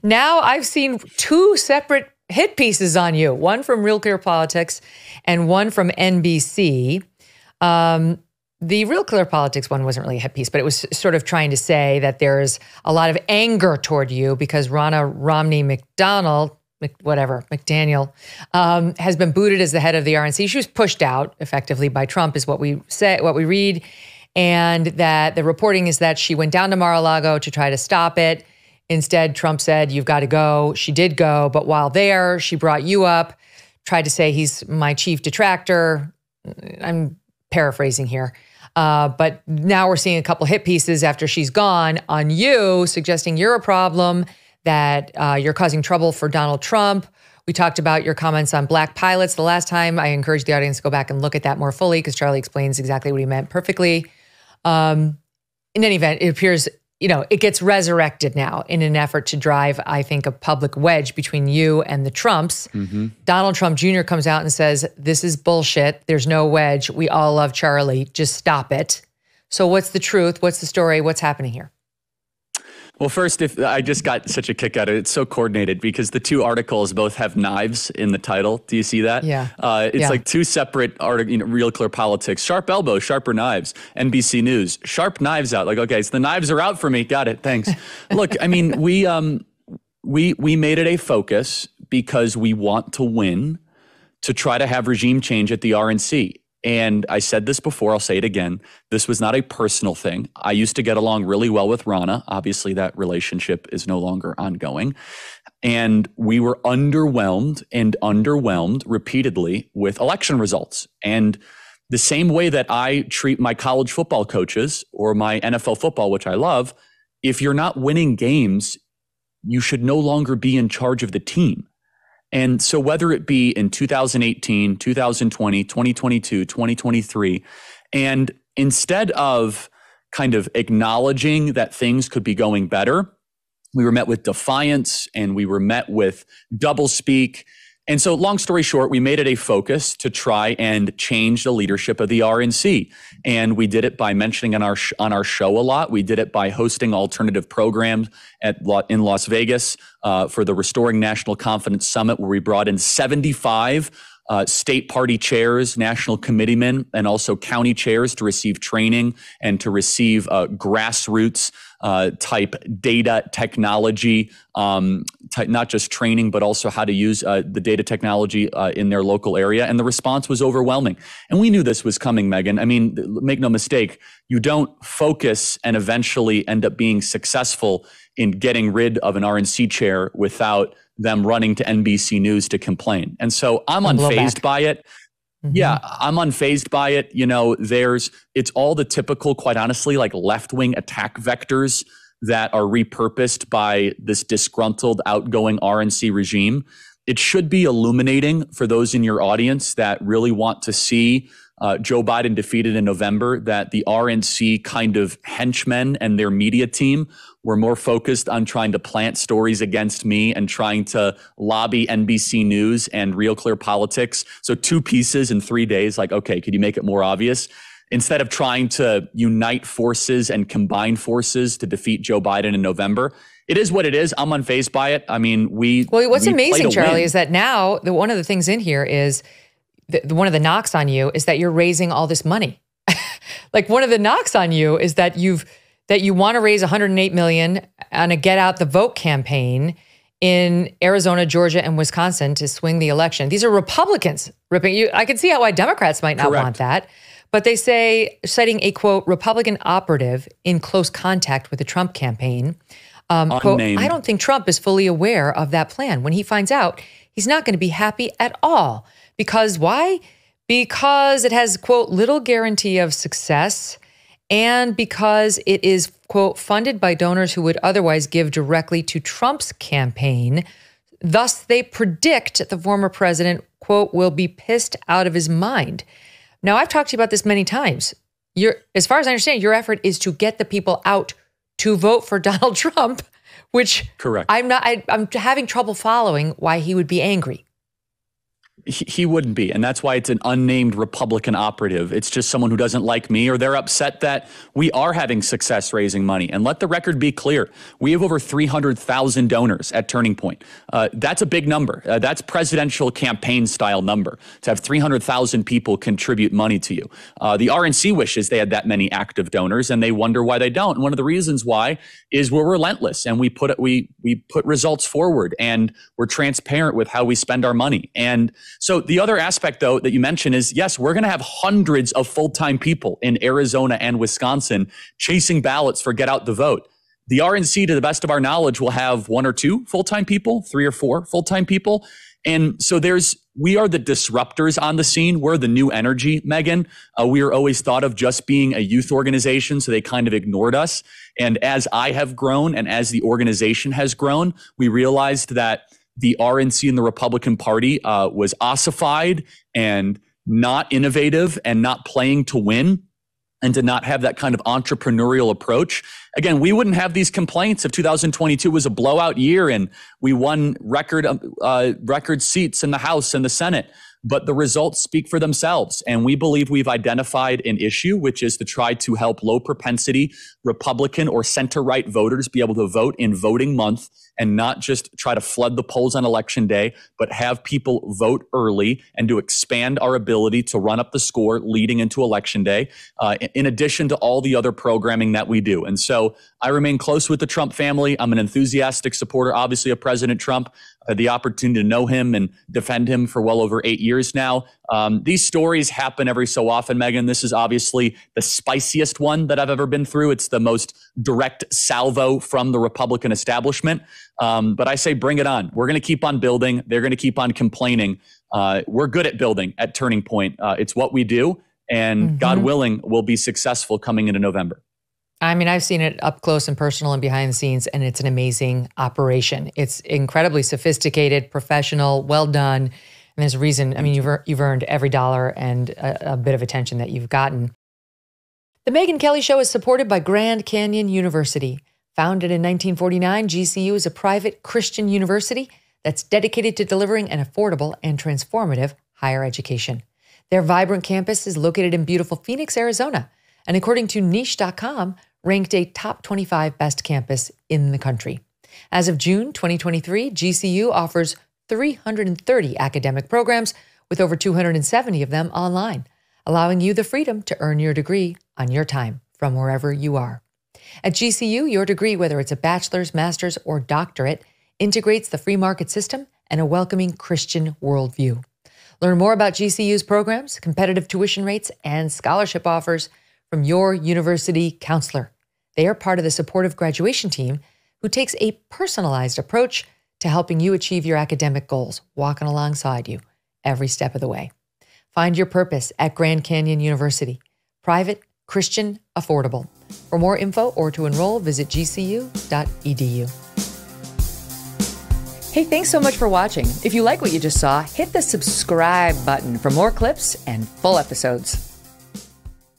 Now I've seen two separate hit pieces on you, one from Real Clear Politics and one from NBC. The Real Clear Politics one wasn't really a hit piece, but it was sort of trying to say that there's a lot of anger toward you because Ronna McDaniel has been booted as the head of the RNC. She was pushed out effectively by Trump, is what we say, what we read, and that the reporting is that she went down to Mar-a-Lago to try to stop it. Instead, Trump said, "You've got to go." She did go, but while there, she brought you up, tried to say he's my chief detractor. I'm paraphrasing here. But now we're seeing a couple hit pieces after she's gone on you, suggesting you're a problem, that you're causing trouble for Donald Trump. We talked about your comments on black pilots the last time. I encourage the audience to go back and look at that more fully because Charlie explains exactly what he meant perfectly. In any event, it appears, it gets resurrected now in an effort to drive, I think, a public wedge between you and the Trumps. Mm-hmm. Donald Trump Jr. comes out and says, "This is bullshit. There's no wedge. We all love Charlie. Just stop it." So what's the truth? What's the story? What's happening here? Well, first, I just got such a kick out of it. It's so coordinated because the two articles both have knives in the title. Do you see that? Yeah. It's like two separate articles, Real Clear Politics, sharp elbows, sharper knives, NBC News, sharp knives out. Like, okay, so the knives are out for me. Got it. Thanks. Look, I mean, we made it a focus because we want to win, to try to have regime change at the RNC. And I said this before, I'll say it again. This was not a personal thing. I used to get along really well with Ronna. Obviously, that relationship is no longer ongoing. And we were underwhelmed repeatedly with election results. And the same way that I treat my college football coaches or my NFL football, which I love, if you're not winning games, you should no longer be in charge of the team. And so whether it be in 2018, 2020, 2022, 2023, and instead of kind of acknowledging that things could be going better, we were met with defiance and we were met with doublespeak. And so long story short, we made it a focus to try and change the leadership of the RNC. And we did it by mentioning on our show a lot. We did it by hosting alternative programs in Las Vegas for the Restoring National Confidence Summit, where we brought in 75 state party chairs, national committeemen, and also county chairs to receive training and to receive grassroots type data technology, not just training, but also how to use the data technology in their local area. And the response was overwhelming. And we knew this was coming, Megyn. I mean, make no mistake, you don't focus and eventually end up being successful in getting rid of an RNC chair without them running to NBC News to complain. And so I'm unfazed by it. Mm-hmm. Yeah, I'm unfazed by it. It's all the typical, quite honestly, like left-wing attack vectors that are repurposed by this disgruntled, outgoing RNC regime. It should be illuminating for those in your audience that really want to see Joe Biden defeated in November, that the RNC kind of henchmen and their media team were more focused on trying to plant stories against me and trying to lobby NBC News and Real Clear Politics. So 2 pieces in 3 days, like, okay, could you make it more obvious? Instead of trying to unite forces and combine forces to defeat Joe Biden in November. It is what it is. I'm unfazed by it. I mean, what's amazing, Charlie, is that now one of the things in here is one of the knocks on you is that you're raising all this money. Like, one of the knocks on you is that you want to raise $108 million on a Get Out the Vote campaign in Arizona, Georgia, and Wisconsin to swing the election. These are Republicans ripping you. I can see why Democrats might not want that. But they say, citing a, quote, Republican operative in close contact with the Trump campaign, quote, "I don't think Trump is fully aware of that plan. When he finds out, he's not going to be happy at all. Because why? Because it has, quote, little guarantee of success, and because it is, quote, funded by donors who would otherwise give directly to Trump's campaign. Thus, they predict the former president, quote, will be pissed out of his mind." Now, I've talked to you about this many times. As far as I understand, your effort is to get the people out to vote for Donald Trump, which correct. I'm having trouble following why he would be angry. He wouldn't be. And that's why it's an unnamed Republican operative. It's just someone who doesn't like me, or they're upset that we are having success raising money. And let the record be clear. We have over 300,000 donors at Turning Point. That's a big number. That's presidential campaign style number to have 300,000 people contribute money to you. The RNC wishes they had that many active donors, and they wonder why they don't. And one of the reasons why is we're relentless, and we put results forward, and we're transparent with how we spend our money. And so the other aspect, though, that you mentioned is, yes, we're going to have hundreds of full-time people in Arizona and Wisconsin chasing ballots for get out the vote. The RNC, to the best of our knowledge, will have 1 or 2 full-time people, 3 or 4 full-time people. And so we are the disruptors on the scene. We're the new energy, Megyn. We are always thought of just being a youth organization, so they kind of ignored us. And as I have grown and as the organization has grown, we realized that the RNC and the Republican Party was ossified and not innovative and not playing to win, and did not have that kind of entrepreneurial approach. Again, we wouldn't have these complaints if 2022 was a blowout year and we won record seats in the House and the Senate. But the results speak for themselves. And we believe we've identified an issue, which is to try to help low propensity Republican or center-right voters be able to vote in voting month, and not just try to flood the polls on election day, but have people vote early, and to expand our ability to run up the score leading into election day, in addition to all the other programming that we do. And so I remain close with the Trump family. I'm an enthusiastic supporter, obviously, of President Trump. I had the opportunity to know him and defend him for well over 8 years now. These stories happen every so often, Megyn. This is obviously the spiciest one that I've ever been through. It's the most direct salvo from the Republican establishment. But I say, bring it on. We're going to keep on building. They're going to keep on complaining. We're good at building at Turning Point. It's what we do. And God willing, we'll be successful coming into November. I mean, I've seen it up close and personal and behind the scenes, and it's an amazing operation. It's incredibly sophisticated, professional, well done. And there's a reason, I mean, you've earned every dollar and a bit of attention that you've gotten. The Megyn Kelly Show is supported by Grand Canyon University. Founded in 1949, GCU is a private Christian university that's dedicated to delivering an affordable and transformative higher education. Their vibrant campus is located in beautiful Phoenix, Arizona, and according to niche.com, ranked a top 25 best campus in the country. As of June 2023, GCU offers 330 academic programs, with over 270 of them online, allowing you the freedom to earn your degree on your time from wherever you are. At GCU, your degree, whether it's a bachelor's, master's, or doctorate, integrates the free market system and a welcoming Christian worldview. Learn more about GCU's programs, competitive tuition rates, and scholarship offers from your university counselor. They are part of the supportive graduation team who takes a personalized approach to helping you achieve your academic goals, walking alongside you every step of the way. Find your purpose at Grand Canyon University. Private, Christian, affordable. For more info or to enroll, visit gcu.edu. Hey, thanks so much for watching. If you like what you just saw, hit the subscribe button for more clips and full episodes.